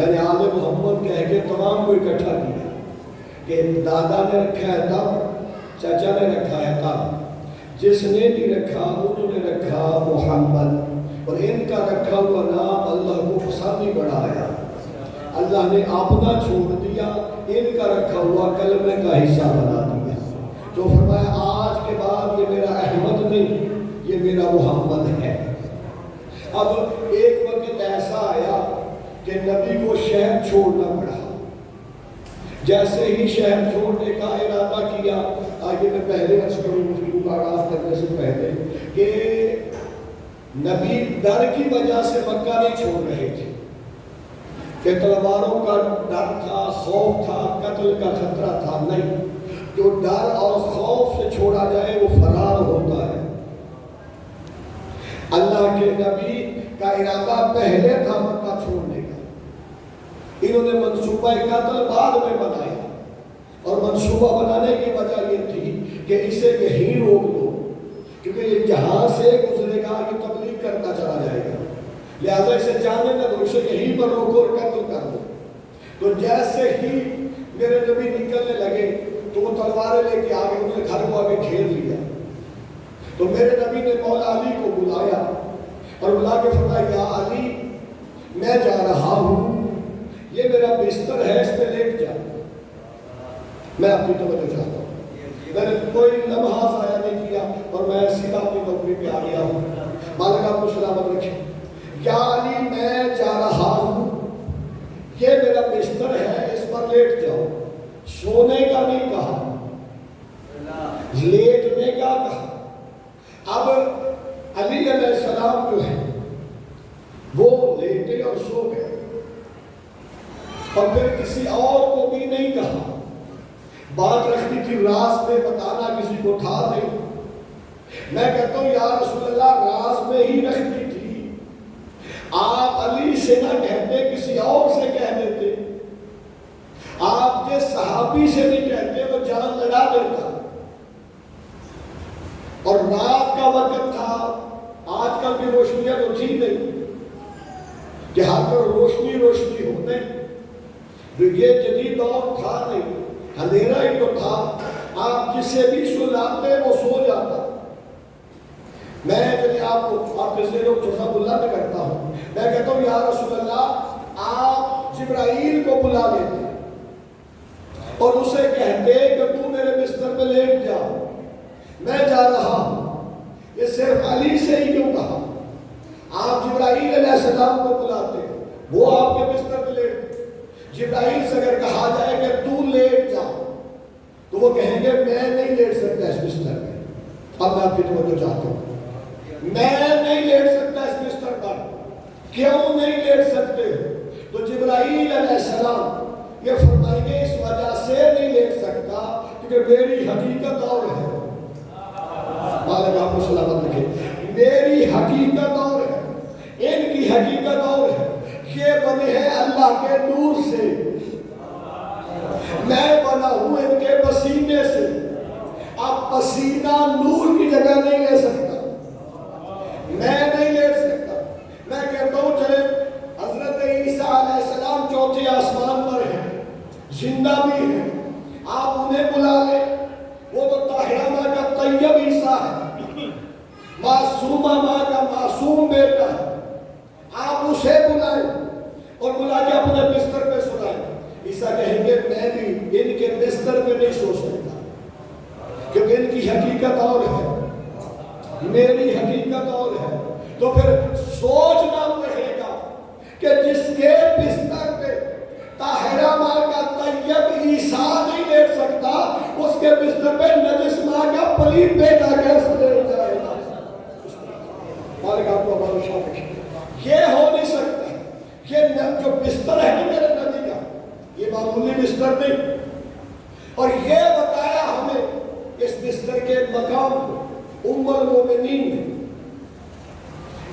میں نے آل محمد کہہ کے تمام کو اکٹھا کیا کہ دادا نے رکھا ہے تب، چاچا نے رکھا ہے تب، جس نے بھی رکھا انہوں نے رکھا محمد، اور ان کا رکھا ہوا نام اللہ کو پسند نہیں بڑا آیا، اللہ نے اپنا چھوڑ دیا، ان کا رکھا ہوا کلمے کا حصہ بنا دیا۔ تو فرمایا آج کے بعد یہ میرا احمد نہیں، یہ میرا محمد ہے۔ اب ایک وقت ایسا آیا کہ نبی کو شہر چھوڑنا پڑا، جیسے ہی شہر چھوڑنے کا ارادہ کیا، آگے میں پہلے عرض کروں مفتی کو آغاز کرنے سے پہلے کہ نبی ڈر کی وجہ سے مکہ نہیں چھوڑ رہے تھے کہ تلواروں کا ڈر تھا، خوف تھا، قتل کا خطرہ تھا، نہیں، جو ڈر اور خوف سے چھوڑا جائے وہ فرار ہوتا ہے۔ اللہ کے نبی کا ارادہ پہلے تھا مکہ چھوڑنے کا، انہوں نے منصوبہ قتل بعد میں بنایا، اور منصوبہ بنانے کی وجہ یہ تھی کہ اسے یہیں روک دو، کیونکہ یہ جہاں سے گزرے گا یہ تبلیغ کرتا چلا جائے گا، لہذا اسے جانے نہ دو، اسے یہیں پر روکو اور قتل کر دو۔ تو جیسے ہی میرے نبی نکلنے لگے تو وہ تلواریں لے کے آگے، انہوں نے گھر کو آگے گھیر لیا، تو میرے نبی نے مولا علی کو بلایا اور بلا کے فرمایا یا علی میں جا رہا ہوں، یہ میرا بستر ہے، اس پہ لیٹ جا، میں اپنی توجہ چاہتا ہوں۔ میں نے کوئی لمحہ ضائع نہیں کیا اور میں سیدھا اپنی نوکری پہ آ گیا ہوں، مالک آپ کو سلامت رکھے۔ یا علی میں جا رہا ہوں، یہ میرا بستر ہے، اس پر لیٹ جاؤ، سونے کا نہیں کہا، لیٹنے کا کہا۔ اب علی علیہ السلام جو ہے وہ لیٹے اور سو گئے، اور پھر کسی اور کو بھی نہیں کہا، بات رکھتی تھی راز میں بتانا، کسی کو تھا نہیں۔ میں کہتا ہوں یا رسول اللہ راز میں ہی رکھتی تھی، آپ علی سے نہ کہتے کسی اور سے کہہ دیتے، آپ جس صحابی سے نہیں کہتے وہ جان لگا دیتا، اور رات کا وقت تھا، آج کل کی روشنیاں تو تھی نہیں کہ ہر پر روشنی روشنی ہو، نہیں، یہ جدید دور تھا نہیں، اندھیرا ہی تو تھا، آپ جسے بھی سلاتے وہ سو جاتا۔ میں جب آپ کے ذہنوں کو سب اللہ میں کرتا ہوں، میں کہتا ہوں یا رسول اللہ آپ جبرائیل کو بلا لیتے اور اسے کہتے کہ تو میرے بستر پہ لیٹ جا، میں جا رہا ہوں، یہ صرف علی سے ہی کیوں کہا؟ آپ جبرائیل علیہ السلام کو بلاتے، وہ آپ کے بستر پہ لیٹ، جبرائیل سے اگر کہا جائے کہ تو لیٹ جا تو وہ کہیں گے میں نہیں لیٹ سکتا اس بستر پہ۔ اب میں آپ کی توجہ چاہتا ہوں، میں نہیں لیٹ سکتا اس بستر پر، کیوں نہیں لیٹ سکتے؟ تو جبرائیل علیہ السلام یہ فرمائیں گے اس وجہ سے نہیں لیٹ سکتا کیونکہ میری حقیقت اور ہے، مالک آپ کو سلامت رکھے، میری حقیقت اور ہے، ان کی حقیقت اور ہے، یہ بنے ہیں اللہ کے نور سے، میں بنا ہوں ان کے پسینے سے، اب پسینہ نور کی جگہ نہیں لے سکتا، میں نہیں لے سکتا۔ میں کہتا ہوں چلے حضرت عیسیٰ علیہ السلام چوتھے آسمان پر ہیں، زندہ بھی ہیں، آپ انہیں بلا لیں، وہ تو طاہرہ ماں کا طیب عیسیٰ ہے، معصومہ ماں کا معصوم بیٹا ہے، آپ اسے بلائیں اور بلا کے اپنے بستر پہ سلائیں۔ عیسیٰ کہیں گے میں بھی ان کے بستر پہ نہیں سو سکتا کیونکہ ان کی حقیقت اور ہے، میری حقیقت اور ہے، تو پھر سوچنا پڑے گا کہ جس کے بستر پہ طاہرہ ماں کا طیب عیسیٰ نہیں لیٹ سکتا، اس کے بستر پہ نجس ماں کا پلید بیٹا کیسے لیٹ جائے گا؟ مالک آپ کو ہمارا شاہ رکھے، یہ ہو نہیں سکتا۔ یہ جو بستر ہے میرے نبی کا یہ معمولی بستر نہیں، اور یہ بتایا ہمیں اس بستر کے مقام کو ام المومنین نے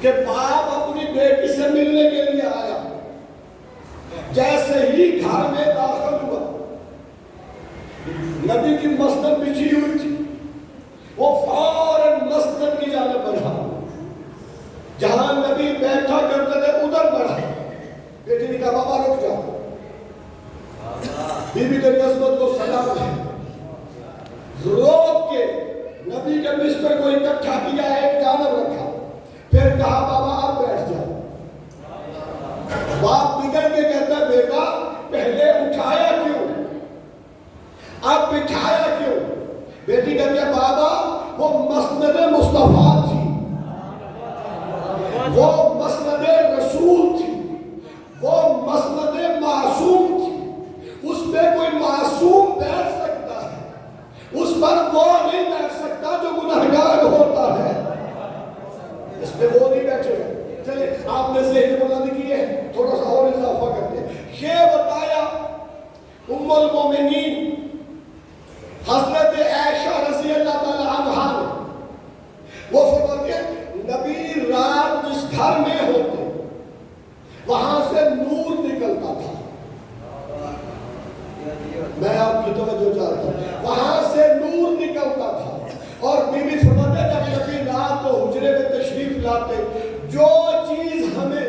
کہ باپ اپنی بیٹی سے ملنے کے لیے آیا، جیسے ہی گھر میں داخل ہوا نبی کی مسند بچھی ہوئی تھی، وہ فوراً مسند کی جانب بڑھا، جہاں نبی بیٹھا کرتے تھے ادھر بڑھا، بیٹی نے کہا کہا بابا رک جا، بی بی تیری عظمت کو سلام ہے. روک کے نبی کے بستر کو اکٹھا کیا، ایک جانب رکھا، پھر کہا بابا آپ بیٹھ جاؤ. باپ بگڑ کے کہتا ہے بیٹا پہلے اٹھایا کیوں، اب بٹھایا کیوں؟ بیٹی کہتی ہے بابا وہ مسند مصطفیٰ تھی، وہ مسند رسول تھی، وہ مسند معصوم تھی، اس پہ کوئی معصوم بیٹھ سکتا ہے، اس پر وہ نہیں بیٹھ سکتا جو گنہگار ہوتا ہے، اس پہ وہ نہیں بیٹھے گا. چلے آپ نے ذہن بلند کی ہے، تھوڑا سا اور اضافہ کرتے ہیں. یہ بتایا ام المومنین حضرت عائشہ رضی اللہ تعالی عنہا نے، وہ فرماتے ہیں نبی رات جس گھر میں ہوتے وہاں سے نور نکلتا تھا. میں آپ کی توجہ چاہتا ہوں، وہاں سے نور نکلتا تھا. اور بی بی فرماتے ہیں جب نبی رات کو حجرے میں تشریف لاتے، جو چیز ہمیں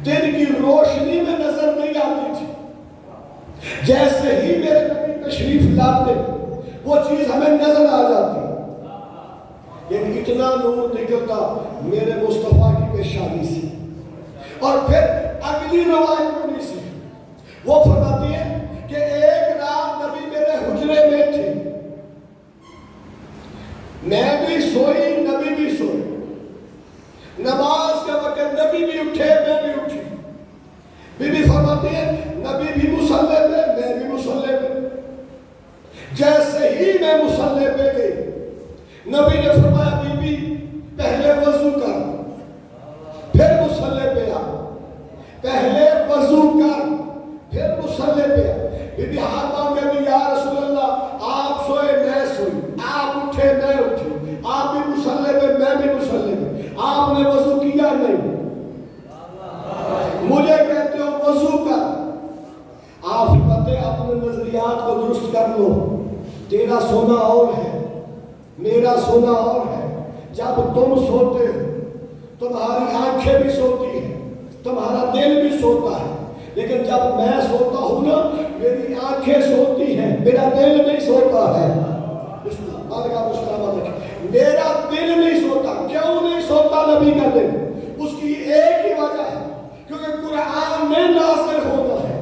دن کی روشنی میں نظر نہیں آتی تھی، جیسے ہی میرے نبی تشریف لاتے وہ چیز ہمیں نظر آ جاتی. لیکن اتنا نور نکلتا میرے مصطفیٰ کی پیشانی سے. اور پھر اگلی روایت میں سے وہ فرماتی ہے کہ ایک رات نبی میرے حجرے میں تھے، میں بھی سوئی نبی بھی سوئی، نماز کے وقت نبی بھی اٹھے میں بھی اٹھی. بی بی فرماتی ہے نبی بھی مصلی پہ میں بھی مصلی پہ. جیسے ہی میں مصلی پہ گئی نبی نے فرمایا بی بی پہلے وضو کر، پھر مصلی پہ آ، پہلے وضو کر پھر مصلی پہ آ. بی بی ہاتھ باندھ کے یا رسول اللہ آپ سوئے میں سوئی، آپ اٹھے میں اٹھی، آپ بھی مصلی پہ میں بھی مصلی پہ، آپ نے وضو کیا نہیں، مجھے کہتے ہو وضو کر. آپ فرماتے اپنے نظریات کو درست کر لو، تیرا سونا اور ہے میرا سونا اور ہے. جب تم سوتے ہو تمہاری آنکھیں بھی سوتی ہیں، تمہارا دل بھی سوتا ہے، لیکن جب میں سوتا ہوں نا میری آنکھیں سوتی ہیں، میرا دل نہیں سوتا ہے. میرا دل نہیں سوتا. کیوں نہیں سوتا نبی کا دل؟ اس کی ایک ہی وجہ ہے کیونکہ قرآن میں نازل ہونا ہے.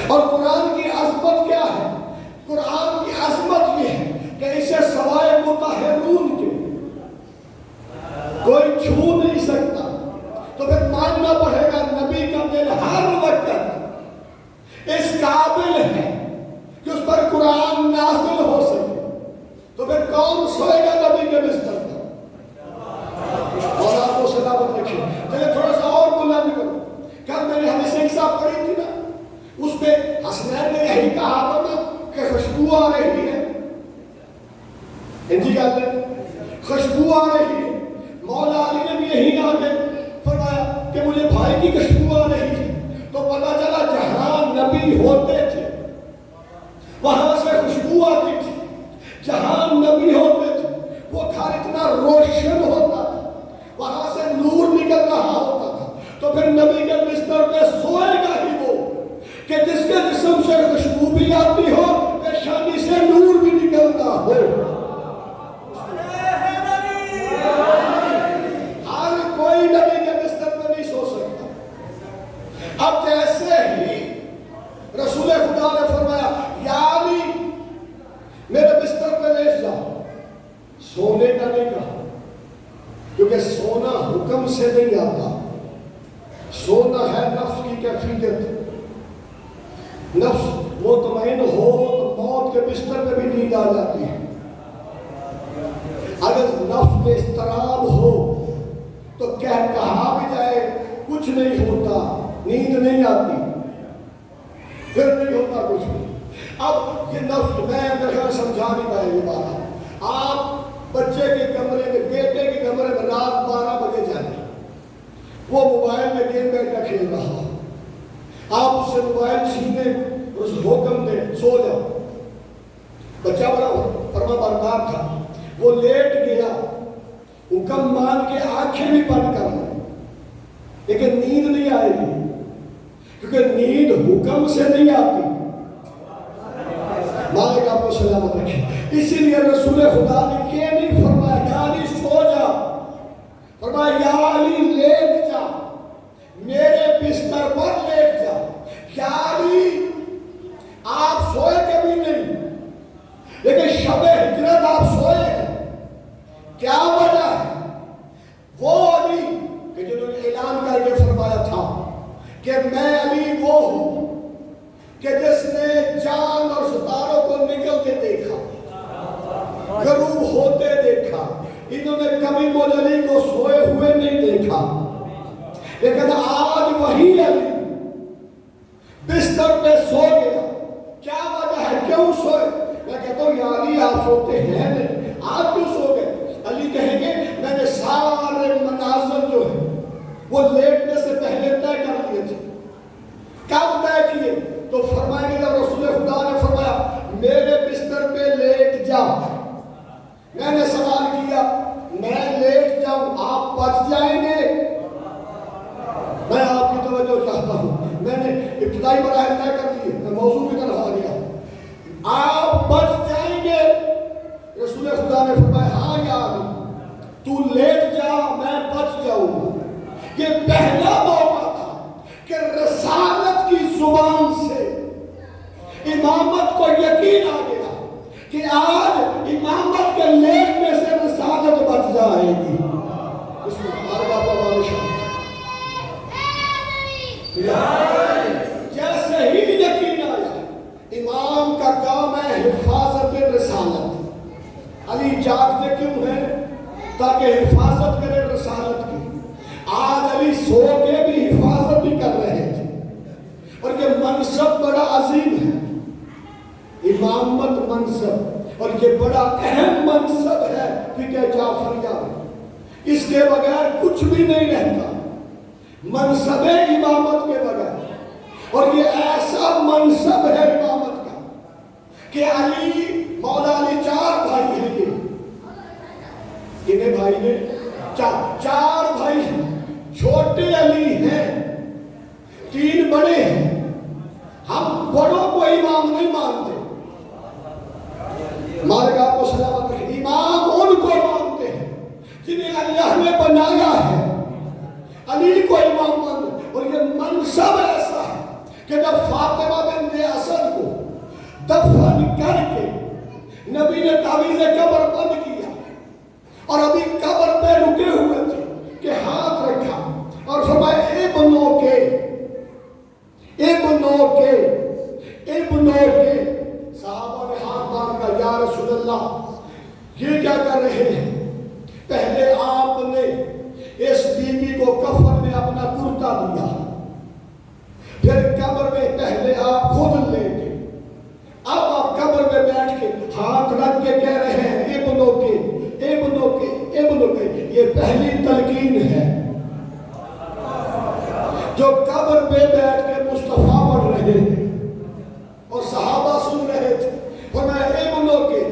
اور قرآن کی عظمت کیا ہے؟ قرآن کی عظمت یہ ہے کہ اسے سوائے مطہرون کے کوئی چھو نہیں سکتا. تو پھر ماننا پڑے گا نبی کا دل ہر وقت اس قابل ہے کہ اس پر قرآن نازل ہو سکے. تو پھر کون سوئے گا نبی کے بستر پر؟ اور آپ کو سلامت رکھیں. چلے تھوڑا سا اور بلند کرو. کل میں نے حدیث ایک صاحب پڑھی تھی نا، اس پہ حسنین نے یہی کہا تھا نا کہ خوشبو آ رہی ہے. ہندی کہتے ہیں خوشبو آ رہی ہے. مولا علی نے بھی یہی آگے فرمایا کہ مجھے بھائی کی خوشبو آ رہی ہے. تو پتا چلا جہاں نبی ہوتے تھے وہاں سے خوشبو آتی تھی. جہاں نبی ہوتے تھے وہ گھر اتنا روشن ہوتا تھا، وہاں سے نور نکل رہا ہوتا تھا. تو پھر نبی کے بستر پہ سوئے گا ہی وہ کہ جس کے جسم سے خوشبو بھی آتی ہو، پیشانی سے نور بھی نکلتا ہو. ہر کوئی نبی کے بستر پہ نہیں سو سکتا. اب جیسے ہی رسول خدا نے فرمایا یا علی میرے بستر پہ لیٹ جاؤ، سونے کا نہیں کہا کیونکہ سونا حکم سے نہیں آتا. سونا ہے نفس کی کیفیت. نفس مطمئن ہو تو موت کے بستر پہ بھی نیند آ جاتی ہے. اگر نفس میں اضطراب ہو تو کہا بھی جائے کچھ نہیں ہوتا، نیند نہیں آتی، پھر نہیں ہوتا کچھ بھی. اب یہ نفس میں اگر سمجھا نہیں پائے یہ بات. آپ بچے کے کمرے میں، بیٹے کے کمرے میں رات 12 بجے جائیں، وہ موبائل میں گیم بیٹھا کھیل رہا، آپ اس سے موبائل چھینے اس حکم دیں سو جاؤ. بچہ بڑا فرما بردار تھا، وہ لیٹ گیا، حکم مان کے آنکھیں بھی بند کر لیں لیکن نیند نہیں آئے گی. کیونکہ نیند حکم سے نہیں آتی. مالک آپ کو سلامت رکھے. اسی لیے رسول خدا نے یہ نہیں فرمایا یا علی سو جا، فرمایا یا علی لیٹ جا، میرے بستر پر لیٹ جا. یا علی آپ سوئے کبھی نہیں، لیکن شب ہجرت آپ سوئے ہیں. کیا وجہ ہے؟ وہ علی کہ جنہوں نے اعلان کر کے فرمایا تھا کہ میں علی وہ ہوں کہ جس نے چاند اور ستاروں کو نکلتے دیکھا، غروب ہوتے دیکھا. انہوں نے کبھی مجھ علی کو سوئے ہوئے نہیں دیکھا، لیکن آج وہی علی بستر پہ سو گیا. کیا وجہ ہے؟ کیوں سوئے؟ میں کہتا ہوں یا علی آپ سوتے ہیں نہیں، آج کیوں سو گئے؟ علی کہیں گے میں نے سارے مناظر جو ہیں وہ لیٹنے سے پہلے طے کر لیے تھے. کب طے کیے؟ تو فرمائیں گے جب رسول خدا نے فرمایا میرے بستر پہ لیٹ جا. میں نے سوال کیا میں لیٹ جاؤں آپ بچ جائیں گے؟ میں آپ کی توجہ چاہتا ہوں. میں نے ابتدائی مراحل طے کر لیے، میں موضوع کی طرف آ گیا. آپ بچ جائیں گے؟ رسول خدا نے فرمایا ہاں یا علی تو لیٹ جا میں بچ جاؤں گا. یہ پہلا موقع تھا کہ رسالت کی زبان سے امامت کو یقین آ گیا کہ آج امامت کے لیٹنے سے رسالت بچ جائے گی. اس میں ہمارے باپا بادشاہ جیسے ہی یقین آیا امام کا کام ہے حفاظت رسالت. علی جاگتے کیوں ہیں؟ تاکہ حفاظت کرے رسالت کی. آج علی سو کے بھی حفاظت بھی کر رہے تھے. اور یہ منصب بڑا عظیم ہے، امامت منصب، اور یہ بڑا اہم منصب ہے فقہ جعفریہ میں. اس کے بغیر کچھ بھی نہیں رہتا، منصب امامت کے بغیر. اور یہ ایسا منصب ہے امامت کا کہ علی مولا علی چار بھائی ہیں. یہ بھائی نے چار بھائی ہیں. چھوٹے علی ہیں، تین بڑے ہیں. ہم بڑوں کو امام نہیں مانتے. مالک آپ کو سلامت رکھے. امام ان کو مانتے ہیں جنہیں اللہ نے بنایا ہے. علی کو امام مانتے. اور یہ منصب ایسا ہے کہ جب فاطمہ بنت اسد کو دفن کر کے نبی نے تعویذ قبر بند کیا اور ابھی قبر پہ رکے ہوئے تھے کہ ہاتھ رکھا اور فرمایا ابنوں کے صحابہ نے ہاتھ باندھ کر یا رسول اللہ یہ کیا کر رہے ہیں؟ پہلے آپ نے اس بیوی کو کفن میں اپنا کرتا دیا، پھر قبر میں پہلے آپ خود لے گے، اب آپ قبر میں بیٹھ کے ہاتھ رکھ کے کہہ رہے ہیں ابنوں کے. یہ پہلی تلقین ہے جو قبر میں بیٹھ کے مصطفیٰ پڑھ رہے ہیں اور صحابہ سن رہے تھے. فرمایا ابنوں کے.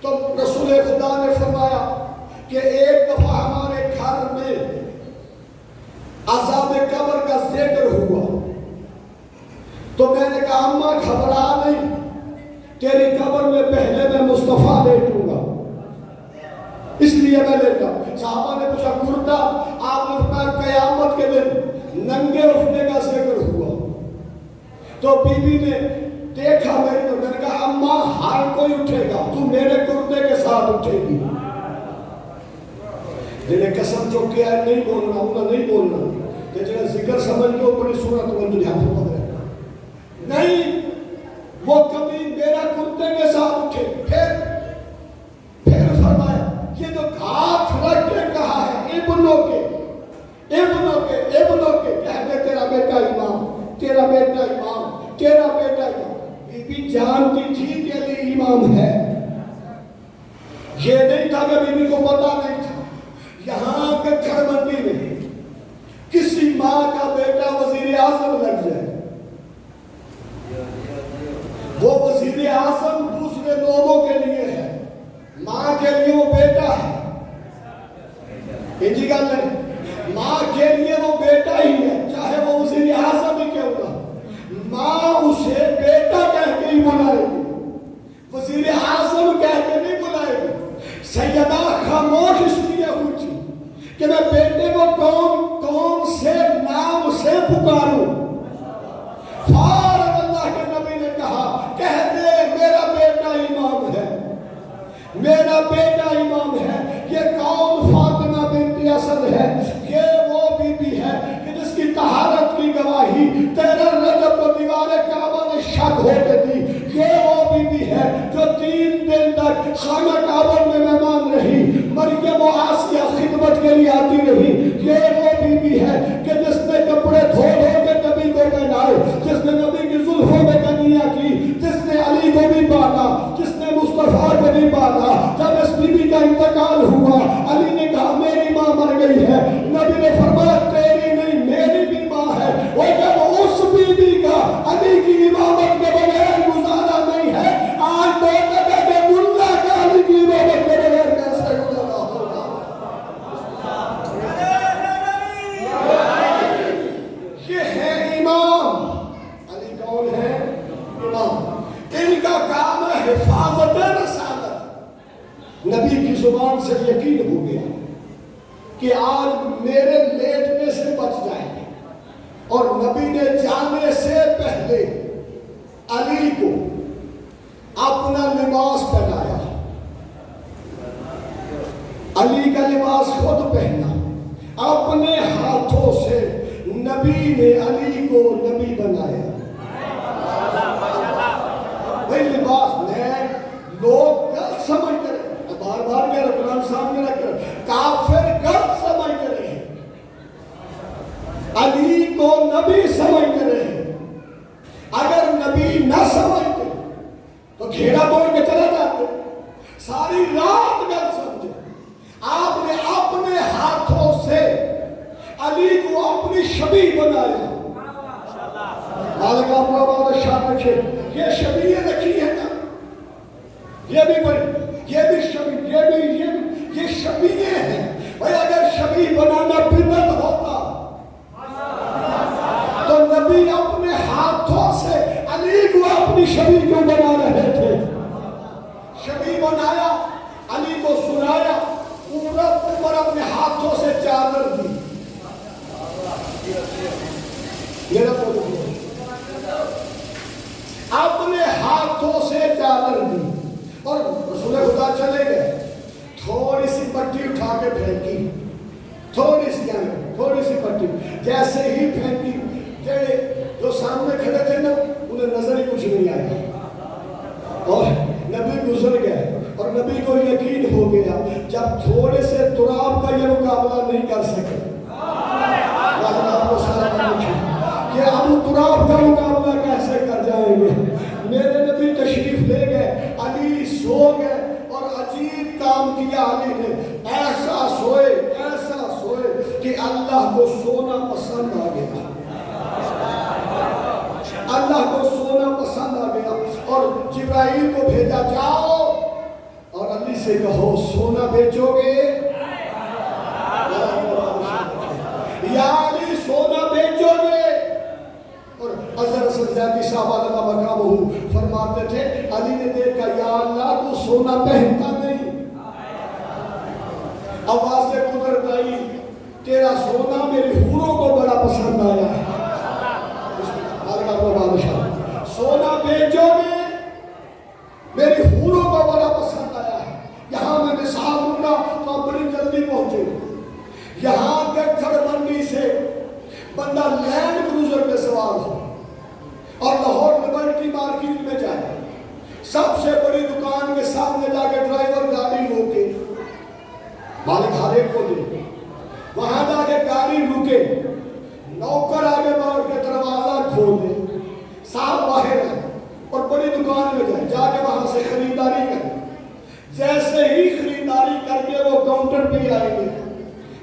تو رسول خدا نے فرمایا کہ ایک دفعہ ہمارے گھر میں عذاب قبر کا ذکر ہوا تو میں نے کہا اماں گھبرا نہیں، تیری قبر میں پہلے میں مصطفیٰ لیٹوں گا، اس لیے میں لیٹا. صحابہ نے پوچھا کرتا؟ آپ نے فرمایا قیامت کے دن ننگے اٹھنے کا ذکر ہوا. تو بی بی نے دیکھا میری تو میں نے کہا اماں ہر کوئی اٹھے گا، تو میرے کرتے کے ساتھ اٹھے گی. جنہیں قسم چوکیا ہے نہیں بولنا، انہیں نہیں بولنا، کہ جنہیں ذکر سمجھ کے بڑی صورت میں دنیا پر پڑھ رہے نہیں. وہ کبھی میرا کرتے کے ساتھ اٹھے. پھر فرمایا یہ جو ہاتھ رکھ کے کہا ہے ابنوں کے کہتے تیرا بیٹا امام. بی بی جانتی تھی کہ علی امام ہے. یہ نہیں تھا کہ بی بی کو پتا نہیں تھا. یہاں کے گھر منڈی میں کسی ماں کا بیٹا وزیر اعظم لگ جائے، وہ وزیر اعظم دوسرے لوگوں کے لیے ہے، ماں کے لیے وہ بیٹا ہے. ماں کے لیے وہ بیٹا ہی ایمان سے یقین ہو گیا کہ آج میرے لیٹنے سے بچ جائیں گے، اور نبی نے جانے سے پہلے علی کو اپنا لباس پہنایا، علی کا لباس خود پہنا، اپنے ہاتھوں سے نبی نے علی کو نبی بنایا۔ بھئی لباس میں لوگ غلط سمجھ کر، بار بار کہہ رہا قرآن سامنے رکھ کر، کافر غلط سمجھ کر رہے ہیں، علی کو نبی سمجھ کر رہے ہیں۔ اگر نبی نہ سمجھتے تو گھیرا توڑ کے چلا جاتے، ساری رات غلط سمجھے۔ آپ نے اپنے ہاتھوں سے علی کو اپنی شبیہ بنایا۔ مالک آپ کو بہت شان رکھے، یہ شبیہ رکھی ہے نا، یہ بھی بڑی، یہ بھی شبیہ، یہ شبیہ ہے۔ بھئی اگر شبیہ بنانا بدعت ہوتا تو نبی اپنے ہاتھوں سے علی کو اپنی شبیہ کیوں بنا رہے تھے؟ شبیہ بنایا، علی کو سنایا، پورا عمر اپنے ہاتھوں سے چادر دی۔ میرا بولو، اپنے ہاتھوں سے چادر دی، اور رسول خدا چلے گئے، تھوڑی سی پٹی اٹھا کے پھینکی، تھوڑی سی پٹی، جیسے ہی پھینکی جو سامنے کھڑے تھے نا انہیں نظر ہی کچھ نہیں آیا، اور نبی گزر گئے، اور نبی کو یقین ہو گیا جب تھوڑے سے تراب کا یہ مقابلہ نہیں کر سکے، کہ ابو تراب کا مقابلہ کیسے کر جائیں گے؟ میرے نبی تشریف لے گئے، علی سو گئے، اور عجیب کام کیا علی نے، ایسا سوئے کہ اللہ کو سونا پسند آ گیا، اللہ کو سونا پسند آ گیا، اور جبرائیل کو بھیجا، جاؤ اور علی سے کہو سونا بیچو گے یا علی سونا بیچو گے؟ اور حضرت سجادی صاحب علیہ مقامہ فرماتے تھے، علی نے دیکھا یا اللہ تو سونا پہنتا نہیں، آواز قدرت آئی، تیرا سونا میری حوروں کو بڑا پسند آیا ہے، سونا بیچو گے میری حوروں کو بڑا پسند آیا ہے۔ یہاں میں مثال دوں گا تو آپ بڑی جلدی پہنچے، یہاں کے گھر منڈی سے بندہ لینڈ کروزر پہ سوار ہو اور لاہور لبرٹی مارکیٹ میں جائے، سب سے بڑی دکان کے سامنے جا کے ڈرائیور گاڑی روکے، مالک ہر ایک کو دے، وہاں جا کے گاڑی روکے، نوکر آگے بڑھ کے دروازہ کھول دے، صاحب باہر ہے، اور بڑی دکان میں جائے، جا کے وہاں سے خریداری کرے، جیسے ہی خریداری کر کے وہ کاؤنٹر پہ آئیں گے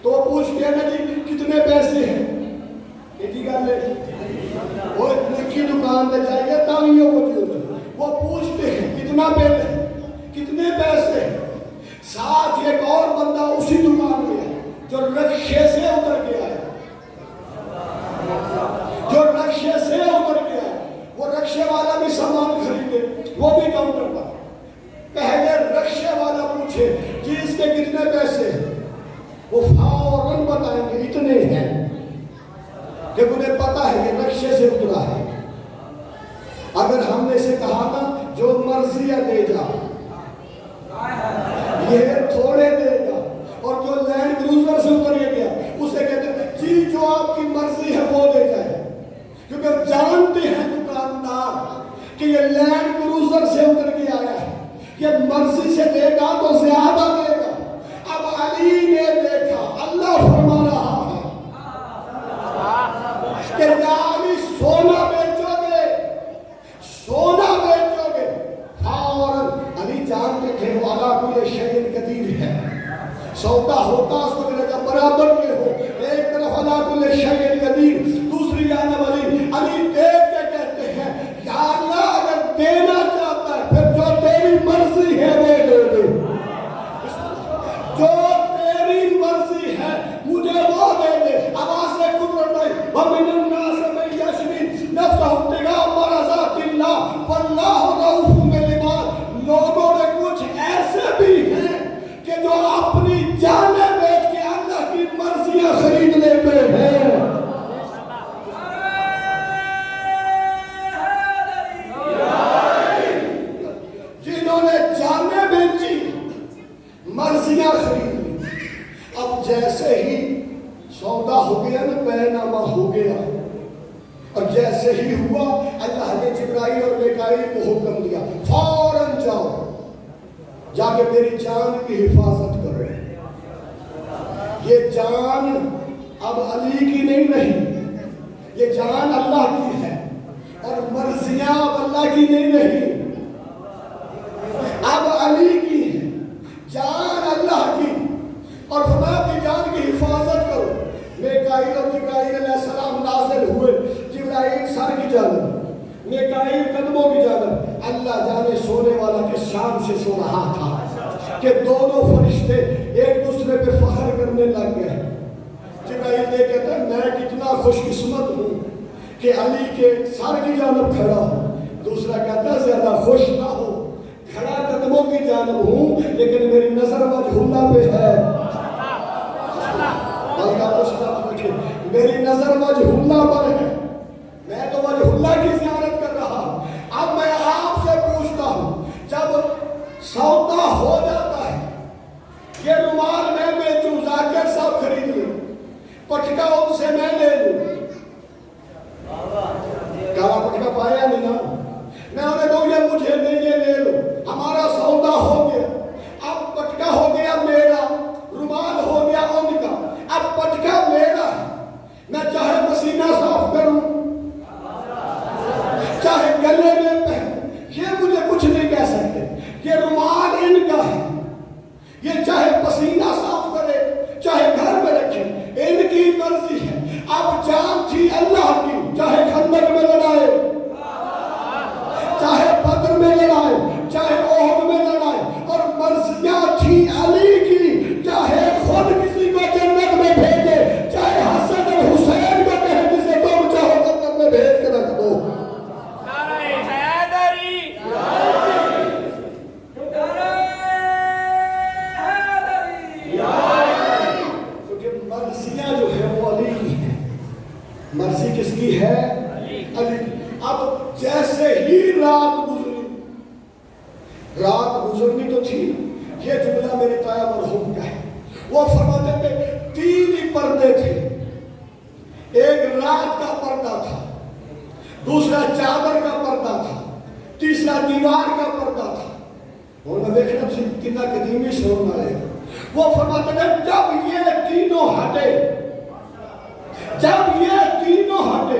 تو وہ پوچھتے ہیں نا جی کتنے پیسے ہیں، ایک گل ہے، وہ لکھی دکان پہ جائیے تاویوں کو جو وہ پوچھتے ہیں کتنا بل ہے، کتنے پیسے ہیں، ساتھ ایک اور بندہ اسی دکان میں ہے جو رکشے سے اتر کے آیا، جو رکشے سے اتر کے آیا، وہ رکشے والا بھی سامان خریدے، وہ بھی کاؤنٹر پر، پہلے رکشے والا پوچھے جی اس کے کتنے پیسے ہیں، وہ فوراً بتائیں گے اتنے ہیں، کہ انہیں پتا ہے یہ رکشے سے اترا ہے۔ اگر ہم نے اسے کہا نا جو مرضی ہے دے جا، یہ تھوڑے دے گا، اور جو لینڈ کروزر سے اتر گیا اسے کہتے ہیں جی جو آپ کی مرضی ہے وہ دے جائے، کیونکہ جانتے ہیں دکاندار کہ یہ لینڈ کروزر سے اتر کے آیا ہے، یہ مرضی سے دے گا تو زیادہ دے گا۔ اب علی نے دیکھا اللہ فرما رہا ہے کہ علی سونا بیچو گے، سونا بیچو گے، فوراً علی جانتے تھے وہ علی کل شیء قدیر ہے، سودا ہوتا اس کو درجہ برابر کے ہو، ایک طرف علی کل شیء قدیر، دوسری جانب علی دیکھ کے کہتے ہیں یا اللہ اگر دینا چاہتا ہے پھر جو تیری مرضی ہے وہ دے دے۔ نامہ ہو گیا، اور جیسے ہی ہوا اللہ نے جبرائیل اور میکائیل کو حکم دیا فوراً جاؤ، جا کے میری جان کی حفاظت کرو۔ یہ جان اب علی کی نہیں رہی، یہ جان اللہ کی ہے، اور مرضیاں اب اللہ کی نہیں رہی، اب علی کی ہے، جان اللہ کی۔ اور فرمایا اپنی جان کی حفاظت کرو۔ میکائیل اور جبرائیل علیہ السلام نازل ہوئے، جبرائیل سر کی جانب، میکائیل قدموں کی جانب۔ اللہ جانے سونے والا کس شان سے سو رہا تھا کہ دونوں فرشتے ایک دوسرے پہ فخر کرنے لگ گئے۔ جبرائیل یہ کہتا ہے میں کتنا خوش قسمت ہوں کہ علی کے سر کی جانب کھڑا ہوں۔ دوسرا کہتا ہے زیادہ خوش نہ ہو، کھڑا قدموں کی جانب ہوں لیکن میری نظر وجہ اللہ پہ ہے۔ میری نظر وجہ اللہ پر ہے، میں تو وجہ اللہ کی زیارت کر رہا ہوں۔ اب میں آپ سے پوچھتا ہوں، جب سودا ہو جاتا ہے، یہ رومال میں بیچوں، ذاکر صاحب خرید لوں، پٹکا ان سے میں لے لوں، کالا پٹکا پایا نہیں نا، میں انہیں کہوں یہ مجھے نہیں، یہ لے لو، ہمارا سودا ہو گیا۔ اب پٹکا ہو گیا میرا، رومال ہو گیا ان کا، اب پٹکا میرا ہے، میں چاہے پسینہ صاف کروں، چاہے گلے میں پہنوں، یہ مجھے کچھ نہیں کہہ سکتے۔ یہ رومال ان کا ہے، یہ چاہے پسینہ صاف کرے چاہے گھر میں رکھے، ان کی مرضی ہے۔ اب جان تھی اللہ کی، چاہے خندق میں لڑائے، چاہے بدر میں لڑائے، چاہے احد میں لڑائے، اور مرضیاں تھی علی کی، چاہے خود کسی کو جنت میں بھیجے، چاہے حسن اور حسین کو کہے جسے تم چاہو جنت میں بھیج کے رکھ دو۔ کیونکہ مرضیاں جو ہے وہ علی کی ہیں۔ مرضی کس کی ہے؟ علی کی۔ اب جیسے ہی رات گزرنی تو تھی، یہ جملہ میرے تایا مرحوم کا ہے، وہ فرماتے تھے 3 ہی پردے تھے، ایک رات کا پردہ تھا، دوسرا چادر کا پردہ تھا، تیسرا دیوار کا پردہ تھا۔ اور میں دیکھنا کتنا قدیمی شعور آئے، وہ فرماتے تھے جب یہ تینوں ہٹے، جب یہ تینوں ہٹے،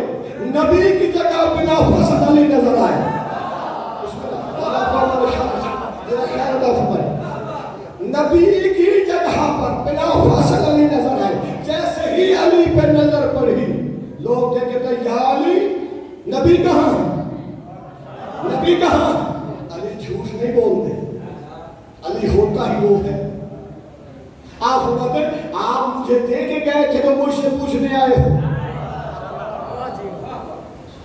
نبی کی جگہ بلا فصل علی نظر آئے۔ نبی کی جگہ پر بلا فصل علی نظر آئے۔ جیسے ہی علی پہ نظر پڑی، لوگ کہتے یا علی، نبی کہاں ہے؟ نبی کہاں؟ علی جھوٹ نہیں بولتے، علی ہوتا ہی وہ ہے۔ آپ فرماتے آپ مجھے دے کے گئے تھے تو مجھ سے پوچھنے آئے ہو۔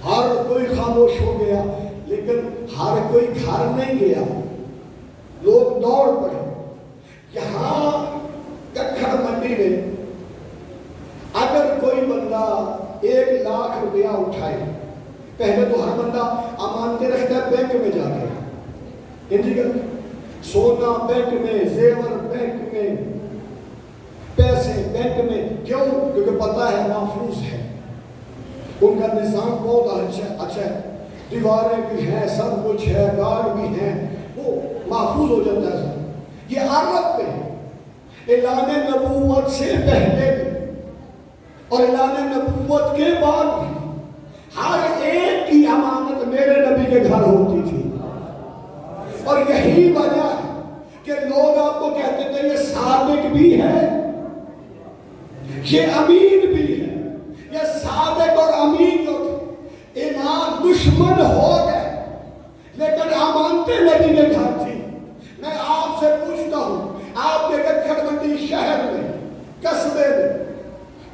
ہر کوئی خاموش ہو گیا، لیکن ہر کوئی گھر نہیں گیا، لوگ دوڑ پڑے۔ یہاں ککھڑ منڈی میں اگر کوئی بندہ 1 لاکھ روپیہ اٹھائے، پہلے تو ہر بندہ امانتیں رکھتا ہے بینک میں جا کے، سونا بینک میں، زیور بینک میں، پیسے بینک میں، کیوں؟ کیونکہ پتہ ہے محفوظ ہے، ان کا نظام بہت اچھا ہے، دیواریں بھی ہیں، سب کچھ ہے، گارڈ بھی ہیں، وہ محفوظ ہو جاتا ہے۔ یہ عرب میں اعلان نبوت سے پہلے بھی اور اعلان نبوت کے بعد بھی ہر ایک کی امانت میرے نبی کے گھر ہوتی تھی، اور یہی وجہ ہے کہ لوگ آپ کو کہتے تھے یہ صادق بھی ہے، یہ امین بھی ہے۔ یہ صادق اور امین جو تھے، ایمان دشمن ہو گئے لیکن امانتیں نبی کے گھر تھی۔ میں آپ سے پوچھتا ہوں، آپ کے ککھڑ منڈی شہر میں، قصبے میں